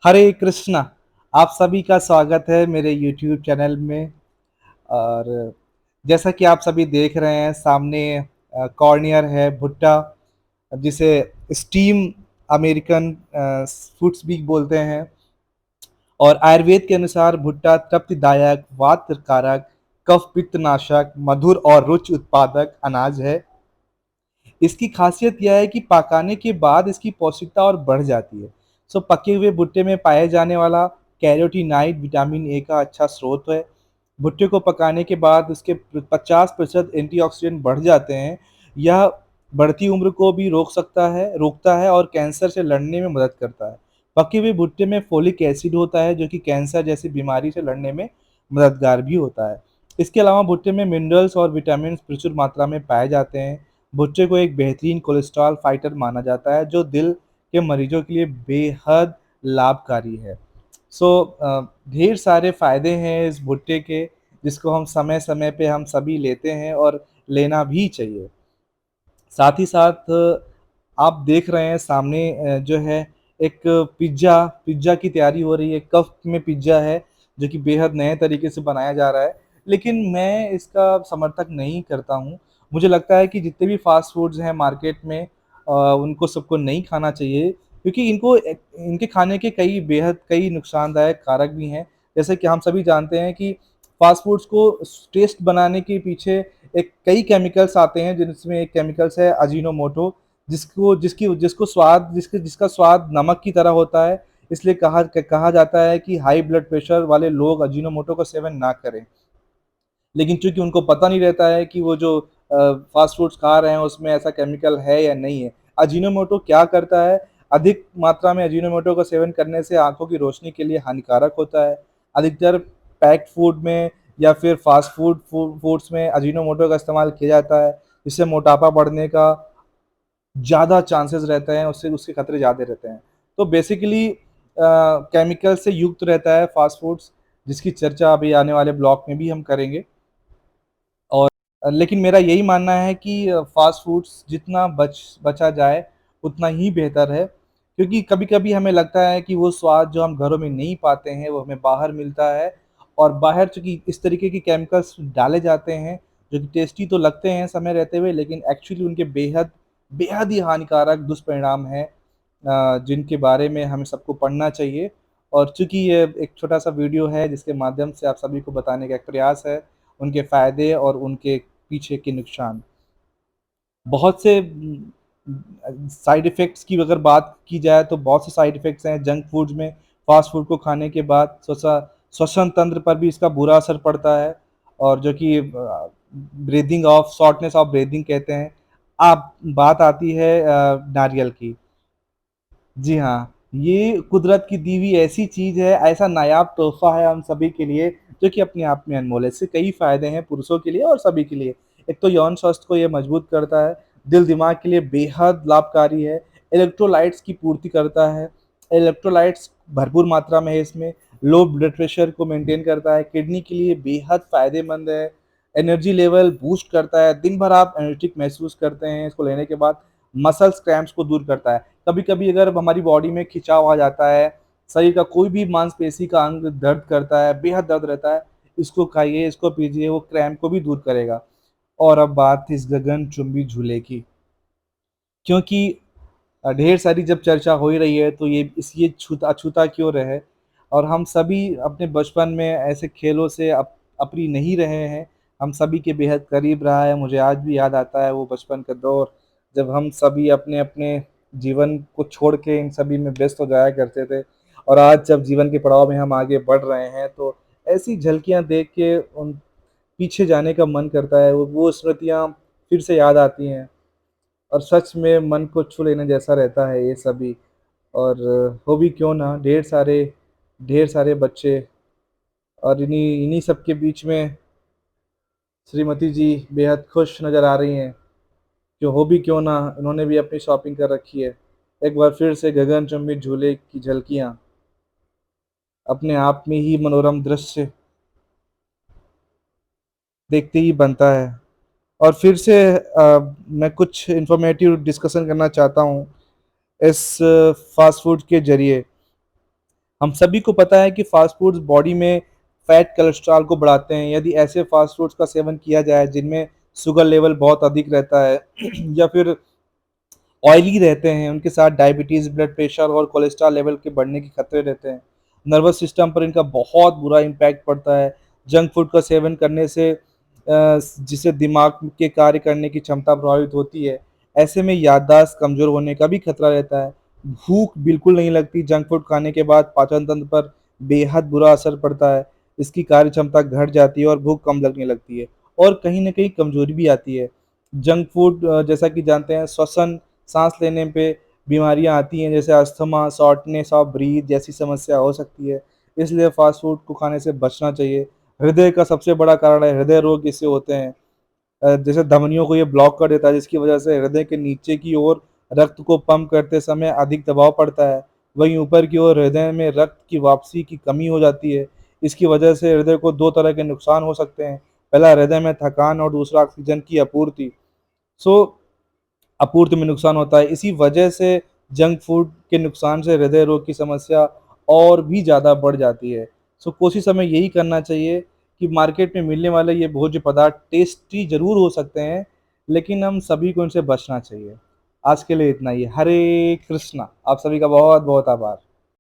हरे कृष्णा। आप सभी का स्वागत है मेरे यूट्यूब चैनल में। और जैसा कि आप सभी देख रहे हैं सामने कॉर्नियर है भुट्टा, जिसे स्टीम अमेरिकन फूड्स भी बोलते हैं। और आयुर्वेद के अनुसार भुट्टा तृप्तिदायक, वात कारक, कफ पित्त नाशक, मधुर और रुच उत्पादक अनाज है। इसकी खासियत यह है कि पकाने के बाद इसकी पौष्टिकता और बढ़ जाती है। पके हुए भुट्टे में पाए जाने वाला कैरोटीनाइड विटामिन ए का अच्छा स्रोत है। भुट्टे को पकाने के बाद उसके 50% एंटीऑक्सीडेंट बढ़ जाते हैं। यह बढ़ती उम्र को भी रोकता है और कैंसर से लड़ने में मदद करता है। पके हुए भुट्टे में फोलिक एसिड होता है जो कि कैंसर जैसी बीमारी से लड़ने में मददगार भी होता है। इसके अलावा भुट्टे में मिनरल्स और विटामिन प्रचुर मात्रा में पाए जाते हैं। भुट्टे को एक बेहतरीन कोलेस्ट्रॉल फाइटर माना जाता है जो दिल के मरीजों के लिए बेहद लाभकारी है। ढेर सारे फ़ायदे हैं इस भुट्टे के, जिसको हम समय-समय पे हम सभी लेते हैं और लेना भी चाहिए। साथ ही साथ आप देख रहे हैं सामने जो है एक पिज़्ज़ा की तैयारी हो रही है। कप में पिज़्ज़ा है जो कि बेहद नए तरीके से बनाया जा रहा है। लेकिन मैं इसका समर्थक नहीं करता हूँ। मुझे लगता है कि जितने भी फ़ास्ट फूड्स हैं मार्केट में उनको सबको नहीं खाना चाहिए, क्योंकि इनके खाने के कई नुकसानदायक कारक भी हैं। जैसे कि हम सभी जानते हैं कि फ़ास्ट फूड्स को टेस्ट बनाने के पीछे एक कई केमिकल्स आते हैं, जिसमें एक केमिकल्स है अजीनोमोटो, जिसका स्वाद नमक की तरह होता है। इसलिए कहा जाता है कि हाई ब्लड प्रेशर वाले लोग अजीनोमोटो का सेवन ना करें। लेकिन चूँकि उनको पता नहीं रहता है कि वो जो फ़ास्ट फूड्स खा रहे हैं उसमें ऐसा केमिकल है या नहीं है। अजीनोमोटो क्या करता है, अधिक मात्रा में अजीनोमोटो का सेवन करने से आँखों की रोशनी के लिए हानिकारक होता है। अधिकतर पैक्ड फूड में या फिर फूड्स में अजीनोमोटो का इस्तेमाल किया जाता है, जिससे मोटापा बढ़ने का ज़्यादा चांसेस रहते हैं, उससे उसके खतरे ज़्यादा रहते हैं। तो बेसिकली केमिकल से युक्त रहता है फ़ास्ट फूड्स, जिसकी चर्चा अभी आने वाले ब्लॉग में भी हम करेंगे। और लेकिन मेरा यही मानना है कि फ़ास्ट फूड्स जितना बचा जाए उतना ही बेहतर है, क्योंकि कभी-कभी हमें लगता है कि वो स्वाद जो हम घरों में नहीं पाते हैं, वो हमें बाहर मिलता है। और बाहर चूँकि इस तरीके के केमिकल्स डाले जाते हैं, जो कि टेस्टी तो लगते हैं समय रहते हुए, लेकिन एक्चुअली उनके बेहद ही हानिकारक दुष्परिणाम हैं, जिनके बारे में हमें सबको पढ़ना चाहिए। और चूँकि ये एक छोटा-सा वीडियो है जिसके माध्यम से आप सभी को बताने का एक प्रयास है, उनके फ़ायदे और उनके पीछे के नुकसान। बहुत से साइड इफ़ेक्ट्स की अगर बात की जाए तो बहुत से साइड इफ़ेक्ट्स हैं जंक फूड्स में। फ़ास्ट फूड को खाने के बाद श्वसन तंत्र पर भी इसका बुरा असर पड़ता है, और जो कि शॉर्टनेस ऑफ ब्रीथिंग कहते हैं। अब बात आती है नारियल की। जी हाँ, ये कुदरत की दी हुई ऐसी चीज़ है, ऐसा नायाब तोहफ़ा है हम सभी के लिए, जो कि अपने आप में अनमोल है। इससे कई फ़ायदे हैं पुरुषों के लिए और सभी के लिए। एक तो यौन स्वास्थ्य को ये मजबूत करता है, दिल-दिमाग के लिए बेहद लाभकारी है, इलेक्ट्रोलाइट्स की पूर्ति करता है, इलेक्ट्रोलाइट्स भरपूर मात्रा में है इसमें, लो ब्लड प्रेशर को मेंटेन करता है, किडनी के लिए बेहद फ़ायदेमंद है, एनर्जी लेवल बूस्ट करता है, दिन भर आप एनर्जेटिक महसूस करते हैं इसको लेने के बाद, मसल्स क्रैम्प्स को दूर करता है। कभी-कभी अगर हमारी बॉडी में खिंचाव आ जाता है, शरीर का कोई भी मांसपेशी का अंग दर्द करता है, बेहद दर्द रहता है, इसको खाइए, इसको पीजिए, वो क्रैम्प को भी दूर करेगा। और अब बात इस गगनचुंबी झूले की, क्योंकि ढेर सारी जब चर्चा हो ही रही है तो ये अछूता क्यों रहे। और हम सभी अपने बचपन में ऐसे खेलों से अपरी नहीं रहे हैं। हम सभी के बेहद करीब रहा है। मुझे आज भी याद आता है वो बचपन का दौर, जब हम सभी अपने-अपने जीवन को छोड़ के इन सभी में व्यस्त हो जाया करते थे। और आज जब जीवन के पड़ाव में हम आगे बढ़ रहे हैं तो ऐसी झलकियाँ देख के उन पीछे जाने का मन करता है। वो स्मृतियाँ फिर से याद आती हैं। और सच में मन को छू लेने जैसा रहता है ये सभी। और हो भी क्यों ना, ढेर सारे बच्चे, और इन्हीं इन्हीं सब के बीच में श्रीमती जी बेहद खुश नज़र आ रही हैं, कि हो भी क्यों ना उन्होंने भी अपनी शॉपिंग कर रखी है। एक बार फिर से गगनचुंबी झूले की झलकियाँ, अपने आप में ही मनोरम दृश्य देखते ही बनता है। और फिर से मैं कुछ इन्फॉर्मेटिव डिस्कशन करना चाहता हूँ इस फ़ास्ट फूड के ज़रिए। हम सभी को पता है कि फास्ट फूड्स बॉडी में फैट कोलेस्ट्रॉल को बढ़ाते हैं। यदि ऐसे फास्ट फूड्स का सेवन किया जाए जिनमें शुगर लेवल बहुत अधिक रहता है या फिर ऑयली रहते हैं, उनके साथ डायबिटीज़, ब्लड प्रेशर और कोलेस्ट्रॉल लेवल के बढ़ने के खतरे रहते हैं। नर्वस सिस्टम पर इनका बहुत बुरा इम्पैक्ट पड़ता है। जंक फूड का सेवन करने से जिससे दिमाग के कार्य करने की क्षमता प्रभावित होती है। ऐसे में याददाश्त कमज़ोर होने का भी खतरा रहता है। भूख बिल्कुल नहीं लगती, जंक फूड खाने के बाद पाचन तंत्र पर बेहद बुरा असर पड़ता है। इसकी कार्य क्षमता घट जाती है और भूख कम लगने लगती है और कहीं न कहीं कमज़ोरी भी आती है। जंक फूड जैसा कि जानते हैं, श्वसन, साँस लेने पे बीमारियाँ आती हैं, जैसे अस्थमा, शॉर्टनेस ऑफ ब्रीथ जैसी समस्या हो सकती है। इसलिए फ़ास्ट फूड को खाने से बचना चाहिए। हृदय का सबसे बड़ा कारण है, हृदय रोग इससे होते हैं। जैसे धमनियों को ये ब्लॉक कर देता है, जिसकी वजह से हृदय के नीचे की ओर रक्त को पंप करते समय अधिक दबाव पड़ता है। वहीं ऊपर की ओर हृदय में रक्त की वापसी की कमी हो जाती है। इसकी वजह से हृदय को 2 तरह के नुकसान हो सकते हैं। पहला, हृदय में थकान और दूसरा ऑक्सीजन की आपूर्ति। सो आपूर्ति में नुकसान होता है। इसी वजह से जंक फूड के नुकसान से हृदय रोग की समस्या और भी ज़्यादा बढ़ जाती है। सो कोशिश हमें यही करना चाहिए कि मार्केट में मिलने वाले ये भोज्य पदार्थ टेस्टी ज़रूर हो सकते हैं, लेकिन हम सभी को इनसे बचना चाहिए। आज के लिए इतना ही। हरे कृष्णा। आप सभी का बहुत-बहुत आभार।